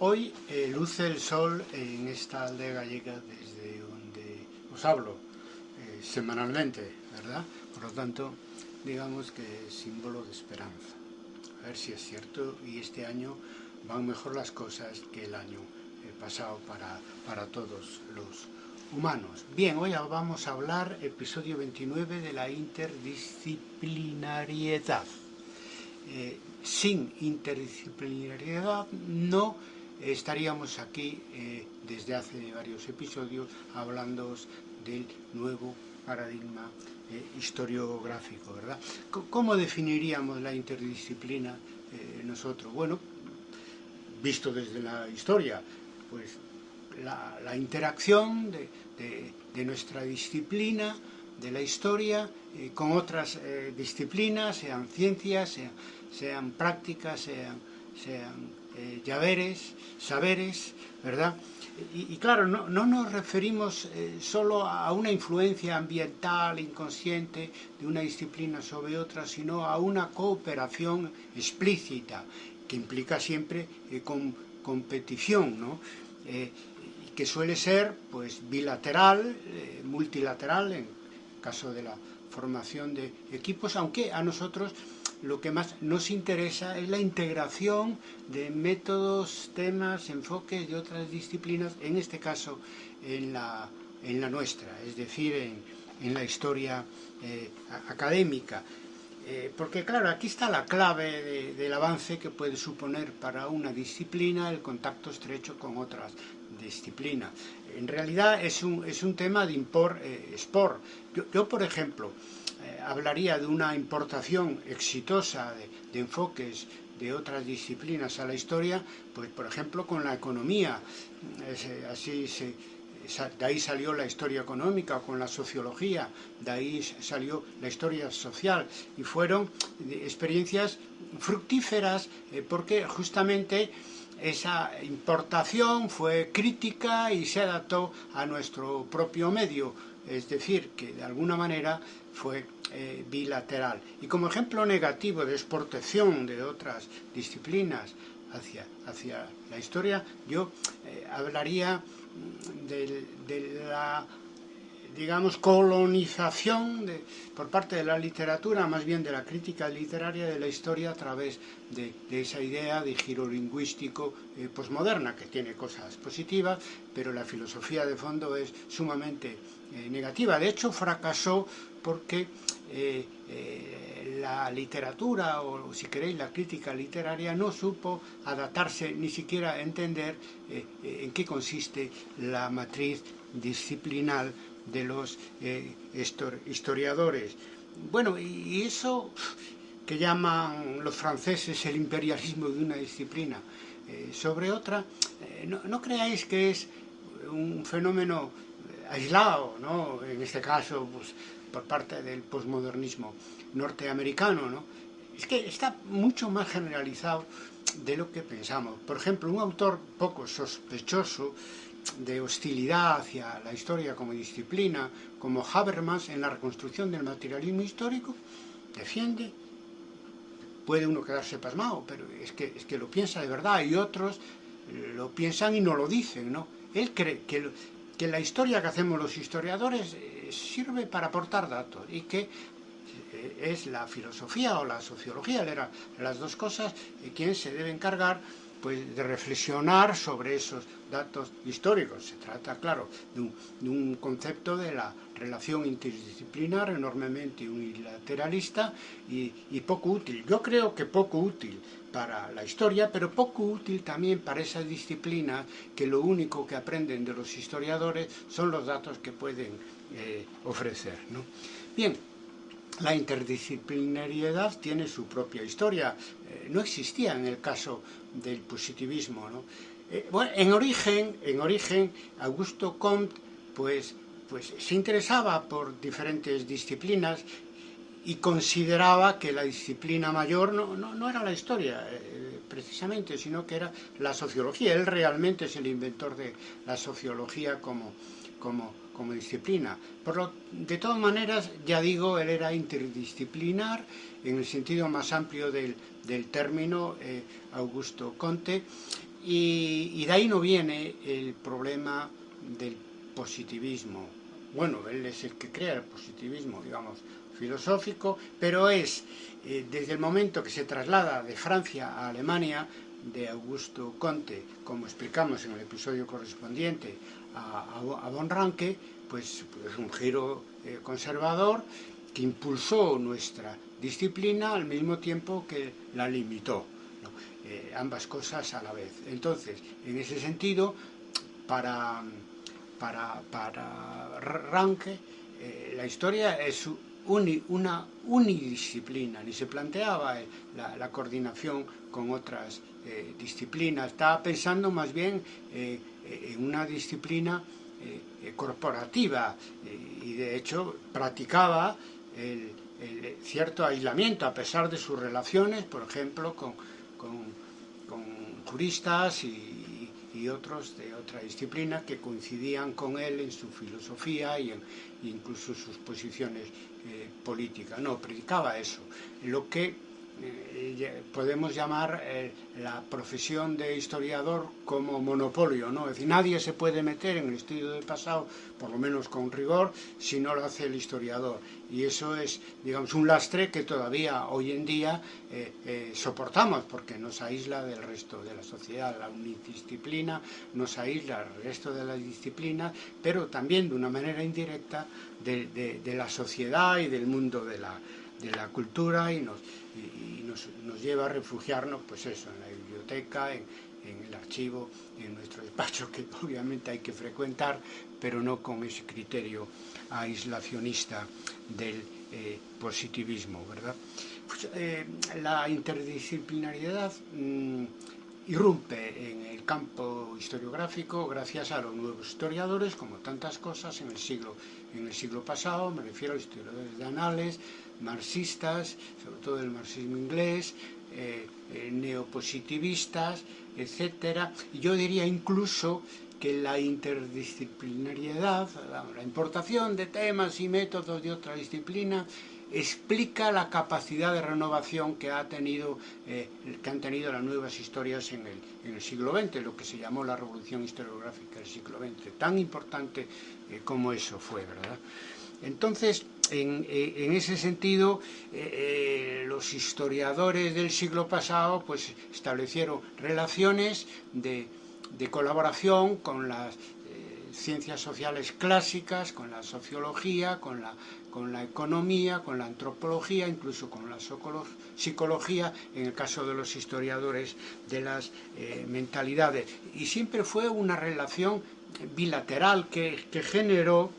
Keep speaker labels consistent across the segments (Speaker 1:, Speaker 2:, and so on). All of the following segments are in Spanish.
Speaker 1: Hoy luce el sol en esta aldea gallega desde donde os hablo semanalmente, ¿verdad? Por lo tanto, digamos que es símbolo de esperanza. A ver si es cierto y este año van mejor las cosas que el año pasado para todos los humanos. Bien, hoy vamos a hablar, episodio 29, de la interdisciplinariedad. Sin interdisciplinariedad no estaríamos aquí desde hace varios episodios hablando del nuevo paradigma historiográfico, ¿verdad? ¿Cómo definiríamos la interdisciplina nosotros? Bueno, visto desde la historia, pues la interacción de nuestra disciplina, de la historia, con otras disciplinas, sean ciencias, sean prácticas, sean saberes, ¿verdad? Y claro, no nos referimos solo a una influencia ambiental inconsciente de una disciplina sobre otra, sino a una cooperación explícita que implica siempre competición, ¿no? Que suele ser pues bilateral, multilateral en caso de la formación de equipos, aunque a nosotros lo que más nos interesa es la integración de métodos, temas, enfoques de otras disciplinas, en este caso en la nuestra, es decir, en la historia académica. Porque claro, aquí está la clave del avance que puede suponer para una disciplina el contacto estrecho con otras disciplinas. En realidad es un tema de import-export. Yo, por ejemplo, hablaría de una importación exitosa de enfoques de otras disciplinas a la historia, pues por ejemplo con la economía. De ahí salió la historia económica con la sociología, de ahí salió la historia social y fueron experiencias fructíferas porque justamente esa importación fue crítica y se adaptó a nuestro propio medio, es decir, que de alguna manera fue bilateral. Y como ejemplo negativo de exportación de otras disciplinas hacia la historia, yo hablaría de la, digamos, colonización por parte de la literatura, más bien de la crítica literaria de la historia a través de esa idea de giro lingüístico posmoderna, que tiene cosas positivas, pero la filosofía de fondo es sumamente negativa. De hecho, fracasó porque la literatura, o si queréis la crítica literaria, no supo adaptarse ni siquiera a entender en qué consiste la matriz disciplinar de los historiadores. Bueno, y eso que llaman los franceses el imperialismo de una disciplina sobre otra, no creáis que es un fenómeno aislado, ¿no? En este caso, pues, por parte del posmodernismo norteamericano, ¿no? Es que está mucho más generalizado de lo que pensamos. Por ejemplo, un autor poco sospechoso de hostilidad hacia la historia como disciplina, como Habermas en la reconstrucción del materialismo histórico, defiende, puede uno quedarse pasmado, pero es que lo piensa de verdad, y otros lo piensan y no lo dicen, ¿no? Él cree que la historia que hacemos los historiadores sirve para aportar datos y que es la filosofía o la sociología, era las dos cosas, quien se debe encargar pues, de reflexionar sobre esos datos históricos. Se trata, claro, de un concepto de la relación interdisciplinar enormemente unilateralista y poco útil. Yo creo que poco útil para la historia, pero poco útil también para esas disciplinas que lo único que aprenden de los historiadores son los datos que pueden ofrecer, ¿no? Bien, la interdisciplinariedad tiene su propia historia. No existía en el caso del positivismo, ¿no? Bueno, en origen, Augusto Comte pues se interesaba por diferentes disciplinas y consideraba que la disciplina mayor no era la historia, precisamente, sino que era la sociología. Él realmente es el inventor de la sociología como disciplina. De todas maneras, ya digo, él era interdisciplinar en el sentido más amplio del término, Augusto Comte, Y de ahí no viene el problema del positivismo. Bueno, él es el que crea el positivismo, digamos, filosófico, pero es desde el momento que se traslada de Francia a Alemania, de Augusto Comte, como explicamos en el episodio correspondiente a von Ranke, pues es un giro conservador que impulsó nuestra disciplina al mismo tiempo que la limitó, ¿no? Ambas cosas a la vez. Entonces, en ese sentido, para Ranke, la historia es una unidisciplina, ni se planteaba la coordinación con otras disciplinas. Estaba pensando más bien en una disciplina corporativa y de hecho practicaba el cierto aislamiento a pesar de sus relaciones, por ejemplo, con juristas y otros de otra disciplina que coincidían con él en su filosofía y incluso sus posiciones políticas. No, predicaba eso, lo que podemos llamar la profesión de historiador como monopolio, ¿no? Es decir, nadie se puede meter en el estudio del pasado, por lo menos con rigor, si no lo hace el historiador. Y eso es, digamos, un lastre que todavía hoy en día soportamos, porque nos aísla del resto de la sociedad. La unidisciplina nos aísla del resto de las disciplinas, pero también de una manera indirecta de la sociedad y del mundo de la cultura, y nos lleva a refugiarnos, pues eso, en la biblioteca, en el archivo, en nuestro despacho, que obviamente hay que frecuentar, pero no con ese criterio aislacionista del positivismo, ¿verdad? Pues, la interdisciplinariedad irrumpe en el campo historiográfico gracias a los nuevos historiadores, como tantas cosas en el siglo pasado. Me refiero a los historiadores de anales, marxistas, sobre todo el marxismo inglés, neopositivistas, etcétera. Y yo diría incluso que la interdisciplinariedad, la importación de temas y métodos de otra disciplina, explica la capacidad de renovación que han tenido las nuevas historias en el siglo XX, lo que se llamó la revolución historiográfica del siglo XX, tan importante como eso fue, ¿verdad? Entonces, en ese sentido, los historiadores del siglo pasado pues establecieron relaciones de colaboración con las ciencias sociales clásicas, con la sociología, con la economía, con la antropología, incluso con la psicología, en el caso de los historiadores de las mentalidades. Y siempre fue una relación bilateral que generó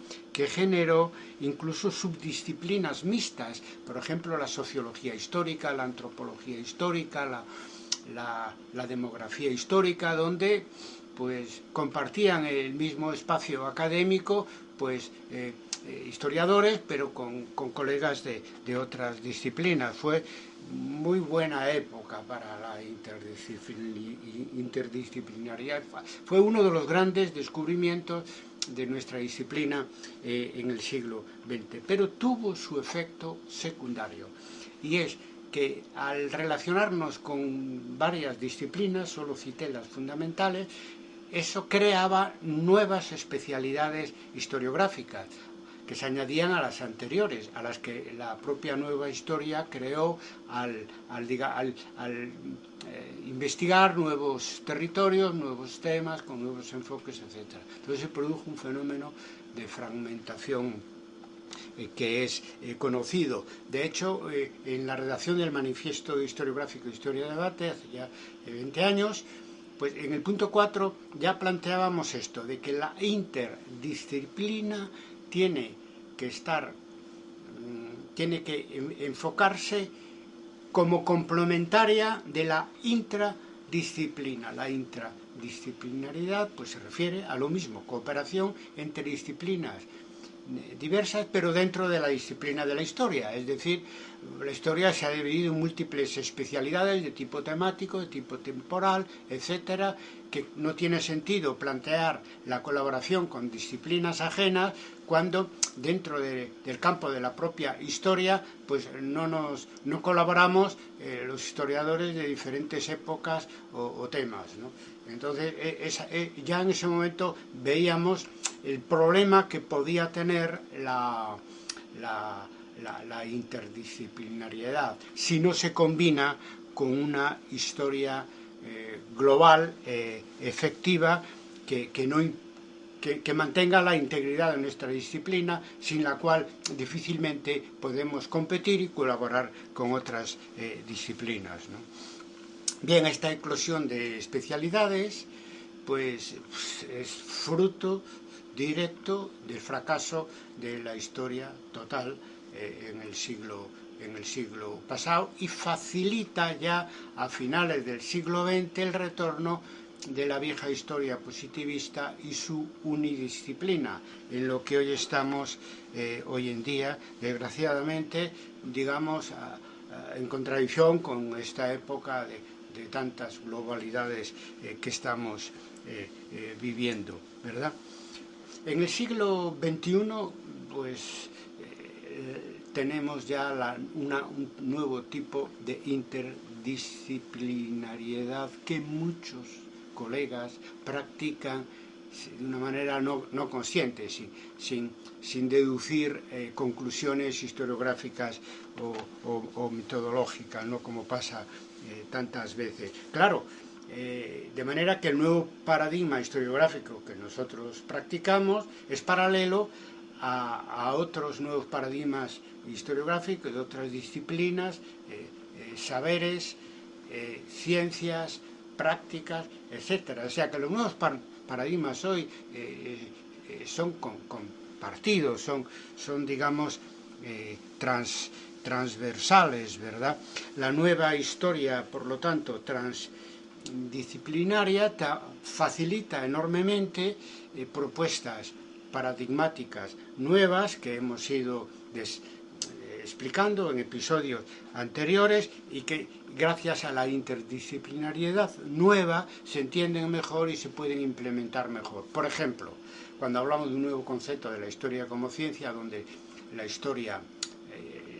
Speaker 1: incluso subdisciplinas mixtas, por ejemplo la sociología histórica, la antropología histórica, la demografía histórica, donde pues compartían el mismo espacio académico, pues historiadores, pero con colegas de otras disciplinas. Fue muy buena época para la interdisciplinaridad. Fue uno de los grandes descubrimientos de nuestra disciplina en el siglo XX, pero tuvo su efecto secundario, y es que al relacionarnos con varias disciplinas, solo cité las fundamentales, eso creaba nuevas especialidades historiográficas que se añadían a las anteriores, a las que la propia nueva historia creó al investigar nuevos territorios, nuevos temas, con nuevos enfoques, etc. Entonces se produjo un fenómeno de fragmentación que es conocido. De hecho, en la redacción del Manifiesto Historiográfico de Historia y Debate, hace ya 20 años, pues en el punto 4 ya planteábamos esto, de que la interdisciplina tiene que enfocarse como complementaria de la intradisciplina. La intradisciplinaridad pues se refiere a lo mismo, cooperación entre disciplinas diversas, pero dentro de la disciplina de la historia. Es decir, la historia se ha dividido en múltiples especialidades de tipo temático, de tipo temporal, etcétera, que no tiene sentido plantear la colaboración con disciplinas ajenas cuando dentro del campo de la propia historia pues no colaboramos los historiadores de diferentes épocas o temas, ¿no? Entonces ya en ese momento veíamos el problema que podía tener la interdisciplinariedad si no se combina con una historia global, efectiva, que mantenga la integridad de nuestra disciplina, sin la cual difícilmente podemos competir y colaborar con otras disciplinas, ¿no? Bien, esta eclosión de especialidades pues es fruto directo del fracaso de la historia total en el siglo pasado, y facilita ya a finales del siglo XX el retorno de la vieja historia positivista y su unidisciplina, en lo que hoy estamos hoy en día, desgraciadamente, digamos, en contradicción con esta época de tantas globalidades que estamos viviendo, ¿verdad? En el siglo XXI, pues tenemos ya un nuevo tipo de interdisciplinariedad que muchos colegas practican de una manera no consciente, sin deducir conclusiones historiográficas o metodológicas, ¿no? Como pasa tantas veces. Claro, de manera que el nuevo paradigma historiográfico que nosotros practicamos es paralelo a otros nuevos paradigmas historiográficos de otras disciplinas, saberes, ciencias, prácticas, etcétera. O sea que los nuevos paradigmas hoy son compartidos, son digamos, transversales, ¿verdad? La nueva historia, por lo tanto, transdisciplinaria, facilita enormemente propuestas paradigmáticas nuevas que hemos ido explicando en episodios anteriores y que gracias a la interdisciplinariedad nueva se entienden mejor y se pueden implementar mejor. Por ejemplo, cuando hablamos de un nuevo concepto de la historia como ciencia, donde la historia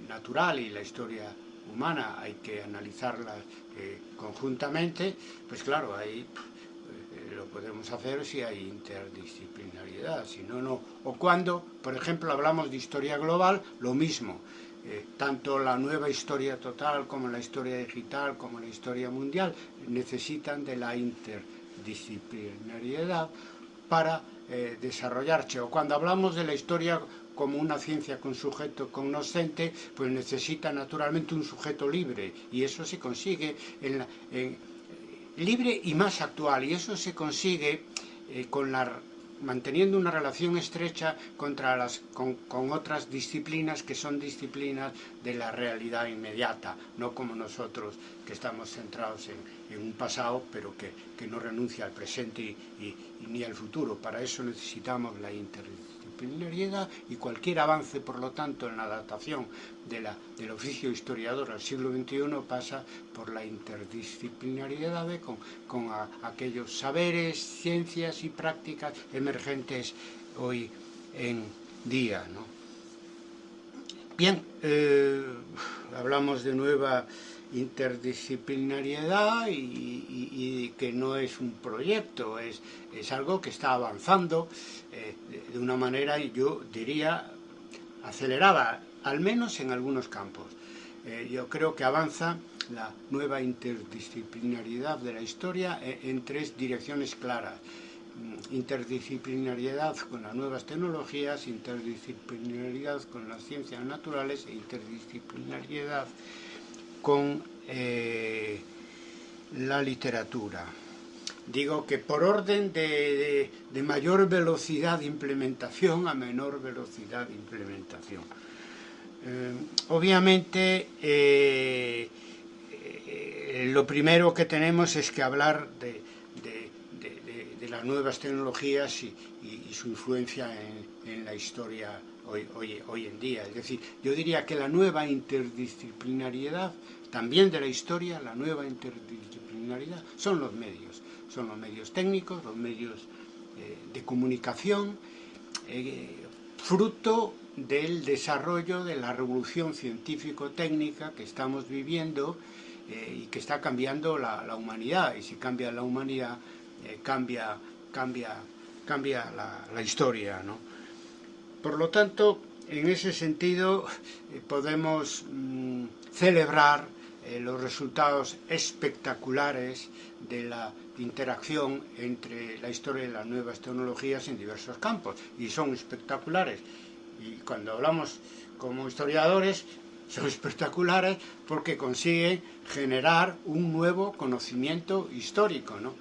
Speaker 1: natural y la historia humana hay que analizarlas conjuntamente, pues claro, ahí lo podemos hacer si hay interdisciplinariedad, si no. O cuando, por ejemplo, hablamos de historia global, lo mismo. Tanto la nueva historia total como la historia digital como la historia mundial necesitan de la interdisciplinariedad para desarrollarse. O cuando hablamos de la historia como una ciencia con sujeto cognoscente, pues necesita naturalmente un sujeto libre, y eso se consigue libre y más actual, y eso se consigue manteniendo una relación estrecha con otras disciplinas que son disciplinas de la realidad inmediata, no como nosotros que estamos centrados en un pasado, pero que no renuncia al presente y ni al futuro. Para eso necesitamos la interdisciplinariedad, y cualquier avance, por lo tanto, en la adaptación del oficio historiador al siglo XXI pasa por la interdisciplinariedad con aquellos saberes, ciencias y prácticas emergentes hoy en día, ¿no? Bien, hablamos de nueva interdisciplinariedad y que no es un proyecto, es algo que está avanzando de una manera, yo diría, acelerada, al menos en algunos campos. Yo creo que avanza la nueva interdisciplinariedad de la historia en tres direcciones claras: interdisciplinariedad con las nuevas tecnologías, interdisciplinariedad con las ciencias naturales e interdisciplinariedad con la literatura. Digo que por orden de mayor velocidad de implementación a menor velocidad de implementación. Obviamente, lo primero que tenemos es que hablar de las nuevas tecnologías y su influencia en la historia hoy en día. Es decir, yo diría que la nueva interdisciplinariedad, también de la historia, la nueva interdisciplinariedad, son los medios. son los medios técnicos, los medios de comunicación, fruto del desarrollo de la revolución científico-técnica que estamos viviendo y que está cambiando la humanidad. Y si cambia la humanidad, cambia la historia, ¿no? Por lo tanto, en ese sentido, podemos celebrar los resultados espectaculares de la interacción entre la historia y las nuevas tecnologías en diversos campos, y son espectaculares. Y cuando hablamos como historiadores, son espectaculares porque consiguen generar un nuevo conocimiento histórico, ¿no?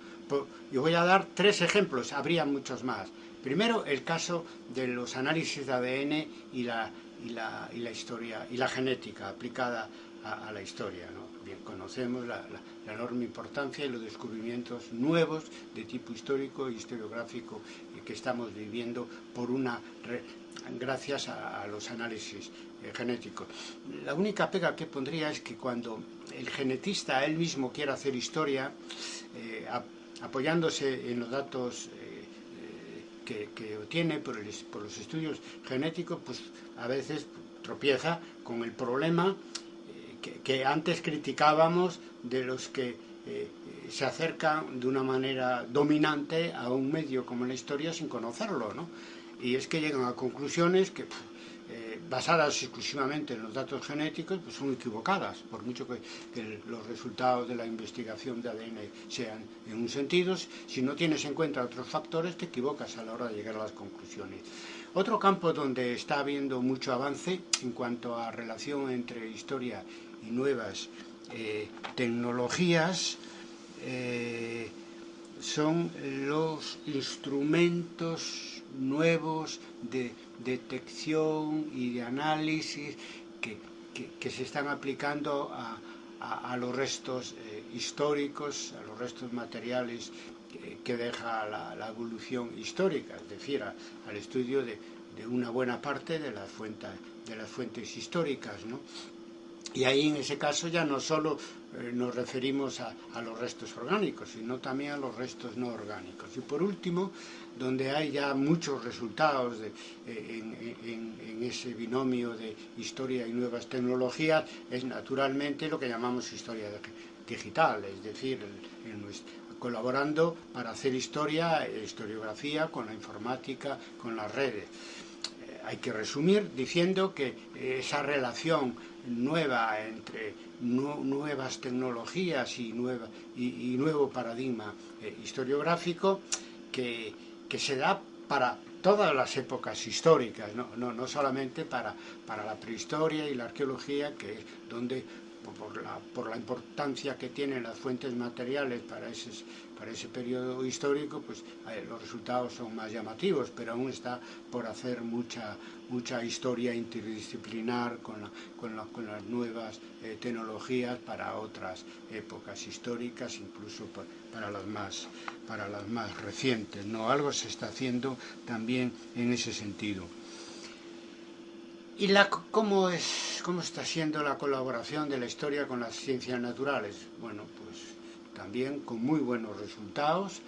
Speaker 1: Yo voy a dar 3 ejemplos, habría muchos más. Primero, el caso de los análisis de ADN y la historia y la genética aplicada a la historia, ¿no? Bien, conocemos la enorme importancia y los descubrimientos nuevos de tipo histórico e historiográfico que estamos viviendo gracias a los análisis genéticos. La única pega que pondría es que cuando el genetista él mismo quiera hacer historia, apoyándose en los datos que obtiene por los estudios genéticos, pues a veces tropieza con el problema que antes criticábamos de los que se acercan de una manera dominante a un medio como la historia sin conocerlo, ¿no? Y es que llegan a conclusiones que, basadas exclusivamente en los datos genéticos, pues son equivocadas, por mucho que los resultados de la investigación de ADN sean en un sentido. Si no tienes en cuenta otros factores, te equivocas a la hora de llegar a las conclusiones. Otro campo donde está habiendo mucho avance en cuanto a relación entre historia y nuevas tecnologías son los instrumentos nuevos de detección y de análisis que se están aplicando a los restos históricos, a los restos materiales que deja la evolución histórica, es decir, al estudio de una buena parte de las fuentes históricas, ¿no? Y ahí en ese caso ya no solo nos referimos a los restos orgánicos, sino también a los restos no orgánicos. Y por último, donde hay ya muchos resultados en ese binomio de historia y nuevas tecnologías, es naturalmente lo que llamamos historia digital, es decir, colaborando para hacer historiografía con la informática, con las redes. Hay que resumir diciendo que esa relación nueva entre nuevas tecnologías y nuevo paradigma historiográfico que se da para todas las épocas históricas, no solamente para la prehistoria y la arqueología, que es donde por la importancia que tienen las fuentes materiales para ese periodo histórico, pues los resultados son más llamativos, pero aún está por hacer mucha historia interdisciplinar con las nuevas tecnologías para otras épocas históricas, incluso para las más recientes, ¿no? Algo se está haciendo también en ese sentido. ¿Y cómo está siendo la colaboración de la historia con las ciencias naturales? Bueno, pues también con muy buenos resultados,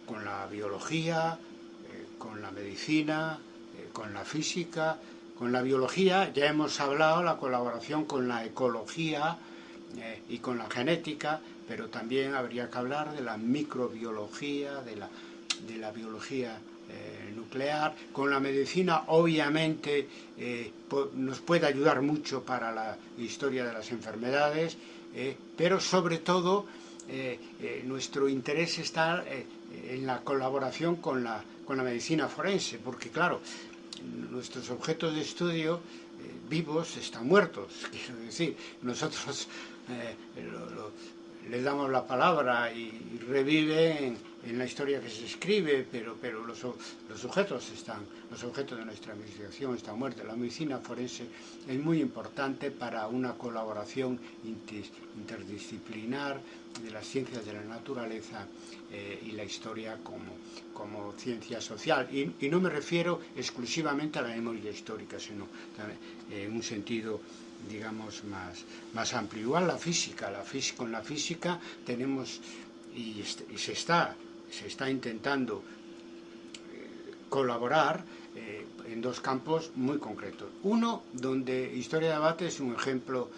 Speaker 1: con la biología, con la medicina, con la física. Con la biología ya hemos hablado, la colaboración con la ecología y con la genética, pero también habría que hablar de la microbiología, de la biología nuclear. Con la medicina obviamente nos puede ayudar mucho para la historia de las enfermedades, pero sobre todo nuestro interés está en la colaboración con la medicina forense, porque claro, nuestros objetos de estudio vivos están muertos, quiero decir, nosotros les damos la palabra y reviven en la historia que se escribe, pero los objetos de nuestra investigación están muertos. La medicina forense es muy importante para una colaboración interdisciplinar de las ciencias de la naturaleza y la historia como ciencia social. Y no me refiero exclusivamente a la memoria histórica, sino también, en un sentido, digamos, más amplio. Igual la física, con la física tenemos y se está intentando colaborar en dos campos muy concretos. Uno, donde Historia de Debate es un ejemplo,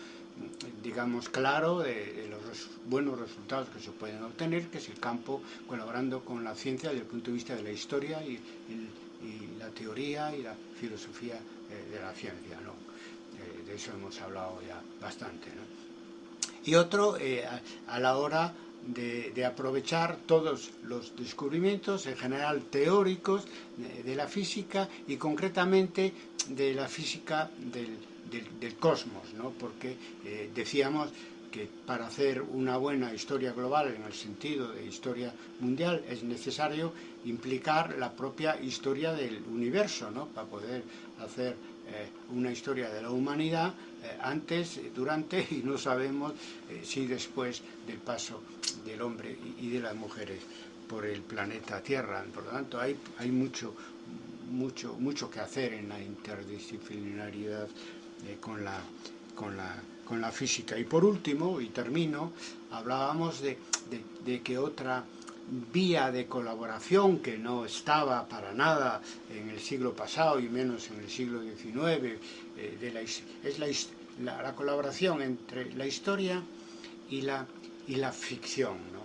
Speaker 1: digamos, claro de los buenos resultados que se pueden obtener, que es el campo colaborando con la ciencia desde el punto de vista de la historia y la teoría y la filosofía de la ciencia, ¿no? De eso hemos hablado ya bastante, ¿no? Y otro, a la hora de aprovechar todos los descubrimientos, en general teóricos, de la física y concretamente de la física del cosmos, ¿no? Porque decíamos que para hacer una buena historia global en el sentido de historia mundial es necesario implicar la propia historia del universo, ¿no? Para poder hacer una historia de la humanidad antes, durante y no sabemos si después del paso del hombre y de las mujeres por el planeta Tierra. Por lo tanto, hay mucho que hacer en la interdisciplinaridad con la física. Y por último, y termino, hablábamos de que otra vía de colaboración que no estaba para nada en el siglo pasado y menos en el siglo XIX, es la colaboración entre la historia y la ficción, ¿no?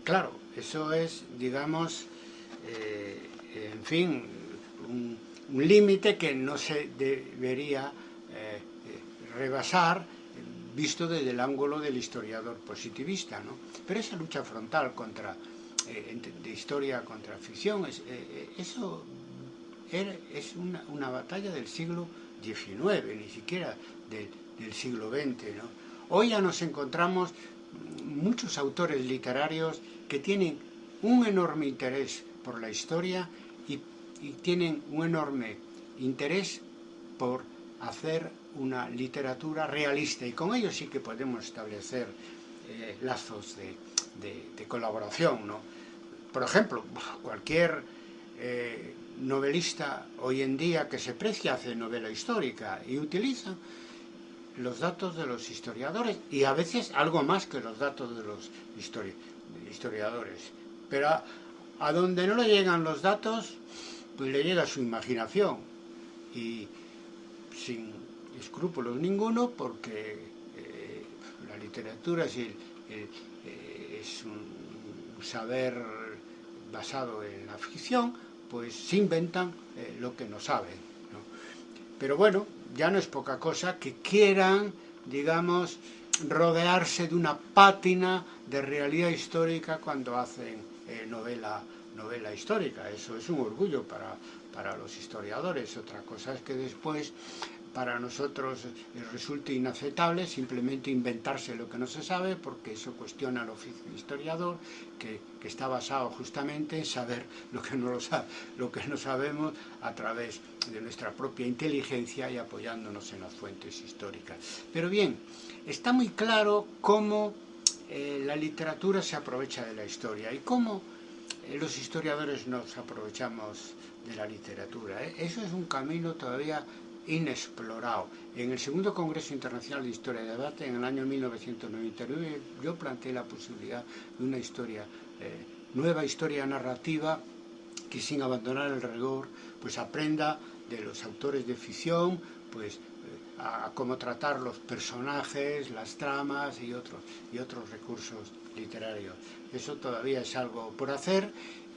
Speaker 1: Claro, eso es, digamos, en fin, un límite que no se debería rebasar visto desde el ángulo del historiador positivista, ¿no? Pero esa lucha frontal de historia contra ficción, eso es una batalla del siglo XIX, ni siquiera del siglo XX, ¿no? Hoy ya nos encontramos muchos autores literarios que tienen un enorme interés por la historia y tienen un enorme interés por hacer una literatura realista, y con ello sí que podemos establecer lazos de colaboración, ¿no? Por ejemplo, cualquier novelista hoy en día que se precie hace novela histórica y utiliza los datos de los historiadores y a veces algo más que los datos de los historiadores. Pero a donde no le llegan los datos, pues le llega su imaginación y sin escrúpulos ninguno, porque la literatura es un saber basado en la ficción, pues se inventan lo que no saben, ¿no? Pero bueno, ya no es poca cosa que quieran, digamos, rodearse de una pátina de realidad histórica cuando hacen novela histórica. Eso es un orgullo para los historiadores. Otra cosa es que después para nosotros resulte inaceptable simplemente inventarse lo que no se sabe, porque eso cuestiona el oficio de historiador, que está basado justamente en saber lo que no sabemos a través de nuestra propia inteligencia y apoyándonos en las fuentes históricas. Pero bien, está muy claro cómo la literatura se aprovecha de la historia y cómo los historiadores nos aprovechamos de la literatura. Eso es un camino todavía inexplorado. En el segundo Congreso Internacional de Historia y Debate, en el año 1999, yo planteé la posibilidad de una nueva historia narrativa que, sin abandonar el rigor, pues aprenda de los autores de ficción, pues a cómo tratar los personajes, las tramas y otros recursos literarios. Eso todavía es algo por hacer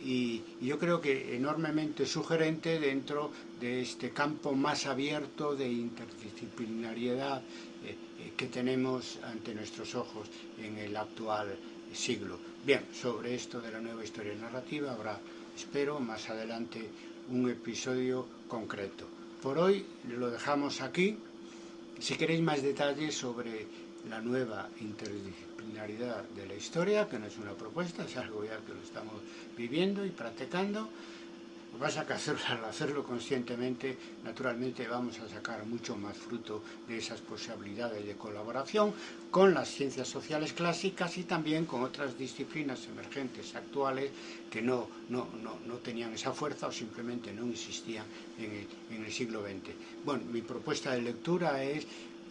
Speaker 1: y yo creo que enormemente sugerente dentro de este campo más abierto de interdisciplinariedad que tenemos ante nuestros ojos en el actual siglo. Bien, sobre esto de la nueva historia narrativa habrá, espero, más adelante un episodio concreto. Por hoy lo dejamos aquí. Si queréis más detalles sobre la nueva interdisciplinaridad de la historia, que no es una propuesta, es algo ya que lo estamos viviendo y practicando, lo que pasa es que al hacerlo conscientemente, naturalmente vamos a sacar mucho más fruto de esas posibilidades de colaboración con las ciencias sociales clásicas y también con otras disciplinas emergentes actuales que no tenían esa fuerza o simplemente no existían en el siglo XX. Bueno, mi propuesta de lectura es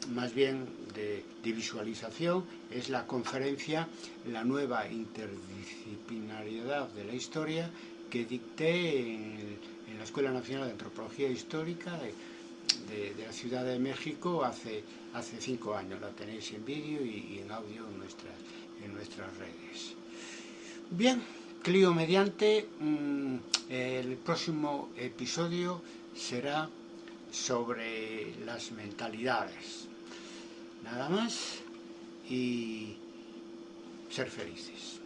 Speaker 1: más bien de visualización, es la conferencia La nueva interdisciplinariedad de la historia, que dicté en la Escuela Nacional de Antropología Histórica de la Ciudad de México hace 5 años. La tenéis en vídeo y en audio en nuestras redes. Bien, Clio mediante, el próximo episodio será sobre las mentalidades. Nada más y ser felices.